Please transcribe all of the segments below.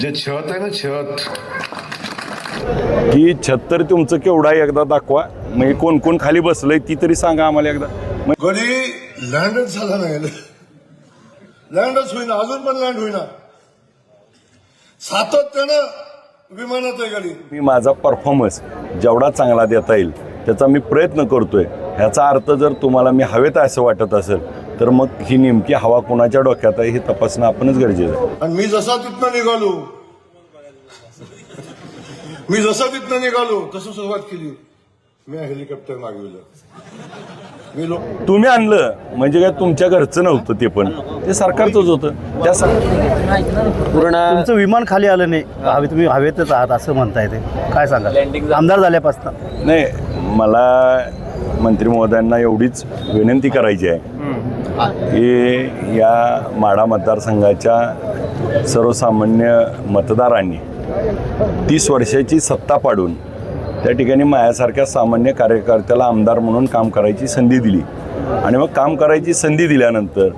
जे छत आहे ना छत, ही छत तर तुमचं केवढा आहे एकदा दाखवा. म्हणजे कोण कोण खाली बसलंय ती तरी सांगा आम्हाला एकदा. कधी लँडच झाला नाही, लँडच होईना, अजून पण लँड होईना, सातत्यानं विमानात आहे गाडी. मी माझा परफॉर्मन्स जेवढा चांगला देता येईल त्याचा मी प्रयत्न करतोय. ह्याचा अर्थ जर तुम्हाला मी हवेत असं वाटत असेल तर मग ही नेमकी हवा कोणाच्या डोक्यात आहे हे तपासणं आपणच गरजेचं आहे. आणि मी जसा तिथनं निघालो तसं सुरुवात केली. मी हेलिकॉप्टर मागविलं, तुम्ही आणलं म्हणजे काय तुमच्या घरचं नव्हतं, ते पण ते सरकारचंच होतं. त्या तुमचं विमान खाली आलं नाही, तुम्ही हवेतच आहात असं म्हणताय, ते काय सांगाल आमदार झाल्यापासून? नाही, मला मंत्री महोदयांना एवढीच विनंती करायची आहे की या माढा मतदारसंघाच्या सर्वसामान्य मतदारांनी 30 वर्षाची सत्ता पाडून त्या ठिकाणी माझ्यासारख्या सामान्य कार्यकर्त्याला आमदार म्हणून काम करायची संधी दिली. आणि मग काम करायची संधी दिल्यानंतर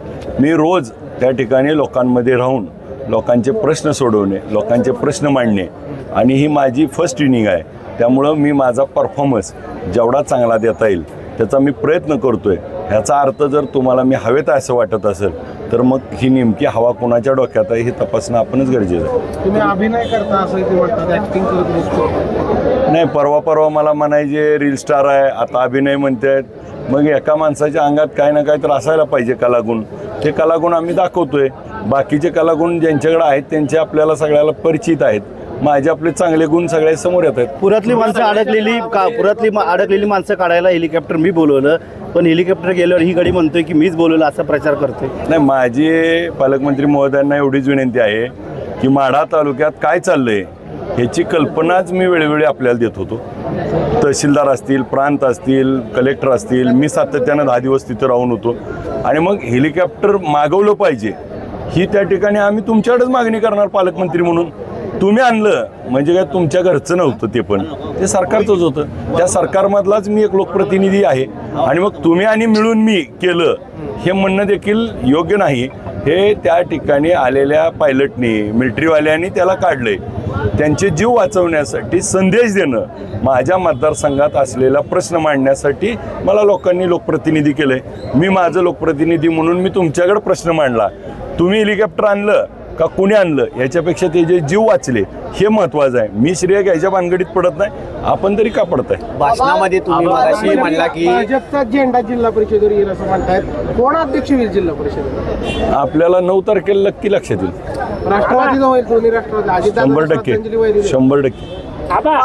मी रोज त्या ठिकाणी लोकांमध्ये राहून लोकांचे प्रश्न सोडवणे, लोकांचे प्रश्न मांडणे, आणि ही माझी फर्स्ट इनिंग आहे. त्यामुळं मी माझा परफॉर्मन्स जेवढा चांगला देता येईल त्याचा मी प्रयत्न करतोय. ह्याचा अर्थ जर तुम्हाला मी हवेत असं वाटत असेल तर मग ही नेमकी हवा कोणाच्या डोक्यात आहे हे तपासणं आपणच गरजेचं आहे. तुम्ही अभिनय करता असं ते म्हणतात, ऍक्टिंग करत नसतो. नाही, परवा मला म्हणायचे रील स्टार आहे, आता अभिनय म्हणतात. मग एका माणसाच्या अंगात काही ना काही तर असायला पाहिजे कलागुण. ते कलागुण आम्ही दाखवतोय. बाकीचे कलागुण ज्यांच्याकडे आहेत त्यांचे आपल्याला सगळ्याला परिचित आहेत. माझे आपले चांगले गुण सगळ्या समोर येत आहेत. पुरातली माणसं अडकलेली माणसं काढायला हेलिकॉप्टर मी बोलवलं, पण हेलिकॉप्टर गेल्यावर ही गाडी म्हणतोय की मीच बोलवलं असा प्रचार करतोय. नाही, माझी पालकमंत्री महोदयांना एवढीच विनंती आहे की माढा तालुक्यात काय चाललंय ह्याची कल्पनाच मी वेळोवेळी आपल्याला देत होतो. तहसीलदार असतील, प्रांत असतील, कलेक्टर असतील, मी सातत्यानं 10 दिवस तिथं राहून होतो. आणि मग हेलिकॉप्टर मागवलं पाहिजे ही त्या ठिकाणी आम्ही तुमच्याकडेच मागणी करणार पालकमंत्री म्हणून. तुम्ही आणलं म्हणजे काय तुमच्या घरचं नव्हतं, ते पण ते सरकारचंच होतं. त्या सरकारमधलाच मी एक लोकप्रतिनिधी आहे. आणि मग तुम्ही आणि मिळून मी केलं हे म्हणणं देखील योग्य नाही. हे त्या ठिकाणी आलेल्या पायलटनी, मिलिटरीवाल्यांनी त्याला काढलंय. त्यांचे जीव वाचवण्यासाठी संदेश देणं, माझ्या मतदारसंघात असलेला प्रश्न मांडण्यासाठी मला लोकांनी लोकप्रतिनिधी केलंय. मी माझं लोकप्रतिनिधी म्हणून मी तुमच्याकडे प्रश्न मांडला. तुम्ही हेलिकॉप्टर आणलं का कुणी आणलं याच्यापेक्षा ते जे जीव वाचले हे महत्वाचं आहे. मी श्रेय घ्यायच्या भानगडीत पडत नाही, आपण तरी का पडताय? भाषणामध्ये तुम्ही मगाशी म्हणला की भाजपचा झेंडा जिल्हा परिषदेवर येईल असं म्हणतायत. कोण अध्यक्ष होईल जिल्हा परिषद? आपल्याला 9 तारखेला नक्की लक्षात येईल. राष्ट्रवादी होईल, दोन्ही राष्ट्रवादी. 100%.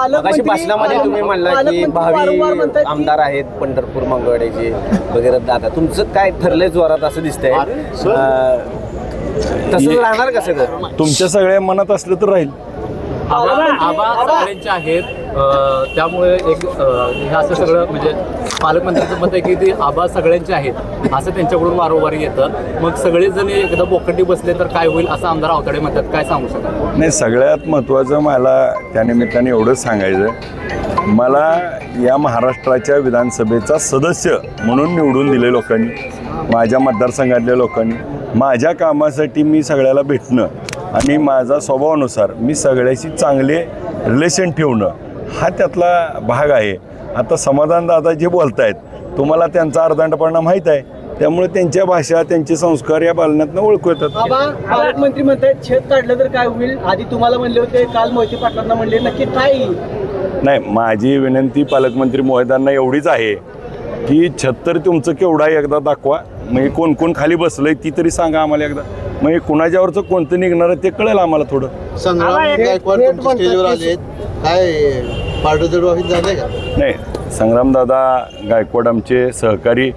मगाशी भाषणामध्ये तुम्ही म्हणला की भावी आमदार आहेत पंढरपूर मंगळवाड्याचे वगैरे. दादा तुमचं काय ठरलंय जोरात असं दिसतंय, तसं राहणार का सगळं? तुमच्या सगळ्या मनात असलं तर राहील. आबा सगळ्यांचे आहेत, त्यामुळे एक हे असं सगळं म्हणजे पालकमंत्र्यांचं मत आहे की ते आबा सगळ्यांचे आहेत असं त्यांच्याकडून वारंवार येतं. मग सगळेजण एकदा बोकंडी बसले तर काय होईल असं आमदार आवताडे म्हणतात, काय सांगू शकाल? नाही, सगळ्यात महत्त्वाचं मला त्यानिमित्ताने एवढंच सांगायचं, मला या महाराष्ट्राच्या विधानसभेचा सदस्य म्हणून निवडून दिले लोकांनी, माझ्या मतदारसंघातल्या लोकांनी. माझ्या कामासाठी मी सगळ्याला भेटणं आणि माझा स्वभावानुसार मी सगळ्याशी चांगले रिलेशन ठेवणं हा त्यातला भाग आहे. आता समाधान दादा जे बोलतायत तुम्हाला त्यांचा अर्धांडपणा माहीत आहे, त्यामुळे त्यांच्या भाषा, त्यांचे संस्कार या पालनातनं ओळखू येतात. पालकमंत्री म्हणतात छत काढलं तर काय होईल? आधी तुम्हाला म्हणले होते, काल मोहिते पाटलांना म्हणले, नक्की काय येईल? नाही, माझी विनंती पालकमंत्री महोदयांना एवढीच आहे की छत तर तुमचं केवढा आहे एकदा दाखवा. म्हणजे कोण कोण खाली बसलंय ती तरी सांगा आम्हाला एकदा. म्हणजे कुणाच्यावरचं कोणतं निघणार आहे ते कळेल आम्हाला थोडं. संग्राम गायकवाड तुमच्या स्टेजवर आलेत, काय पाठदळवाही झाले का? नाही, संग्रामदादा गायकवाड आमचे सहकारी,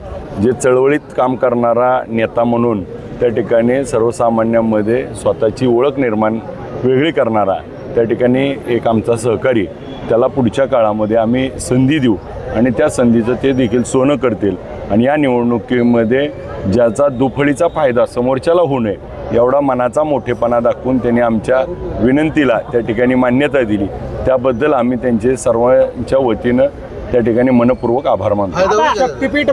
जे चळवळीत काम करणारा नेता म्हणून त्या ठिकाणी सर्वसामान्यांमध्ये स्वतःची ओळख निर्माण वेगळी करणारा त्या ठिकाणी एक आमचा सहकारी. त्याला पुढच्या काळामध्ये आम्ही संधी देऊ आणि त्या संधीचं ते देखील सोनं करतील. आणि या निवडणुकीमध्ये ज्याचा दुफळीचा फायदा समोरच्याला होऊ नये एवढा मनाचा मोठेपणा दाखवून त्यांनी आमच्या विनंतीला त्या ठिकाणी मान्यता दिली. त्याबद्दल आम्ही त्यांचे सर्वांच्या वतीनं त्या ठिकाणी मनपूर्वक आभार मानतो. शक्तीपीठ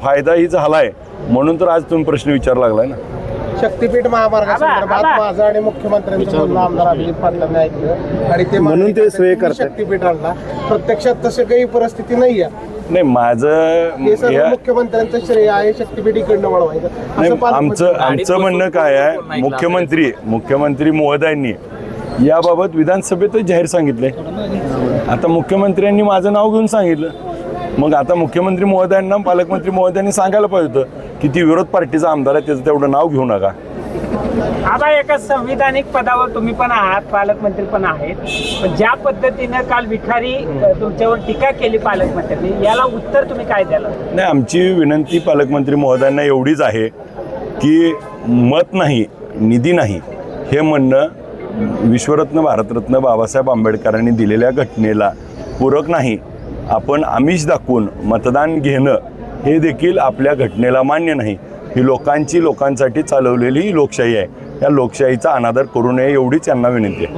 फायदाही झाला आहे म्हणून तर आज तुम्ही प्रश्न विचारायला लागलाय ना. शक्तीपीठ महामार्गासंदर्भात माझं आणि मुख्यमंत्र्यांचं बोलणं आमदार अभिजित पाटलांनी ऐकलं आणि ते म्हणून ते श्रेय करतात. शक्तीपीठ आणला. प्रत्यक्षात तसं काही परिस्थिती नाही आहे. नाही माझं हे सर्व या- मुख्यमंत्र्यांचं श्रेय आहे शक्तीपीठ इकडनं वळवायचं असं नाही, पालकमंत्री- आमचं म्हणणं काय आहे, मुख्यमंत्री महोदयांनी याबाबत विधानसभेतच जाहीर सांगितलंय. आता मुख्यमंत्र्यांनी माझं नाव घेऊन सांगितलं, मग आता मुख्यमंत्री महोदयांना पालकमंत्री महोदयांनी सांगायला पाहिजे होतं की ती विरोध पार्टीचा आमदार आहे, त्याचं तेवढं नाव घेऊ नका. आता एका संविधानिक पदावर तुम्ही पण आहात, पालकमंत्री पण आहेत, पण ज्या पद्धतीनं काल विखारी तुमच्यावर टीका केली पालकमंत्र्यांनी, याला उत्तर तुम्ही काय द्याल? नाही, आमची विनंती पालकमंत्री महोदयांना एवढीच आहे की मत नाही निधी नाही हे म्हणणं विश्वरत्न भारतरत्न बाबासाहेब आंबेडकरांनी दिलेल्या घटनेला पूरक नाही. आपण आमिष दाखवून मतदान घेणं हे देखील आपल्या घटनेला मान्य नाही. ही लोकांसाठी चालवलेली लोकशाही आहे. या लोकशाहीचा अनादर करू नये एवढीच यांना विनंती आहे.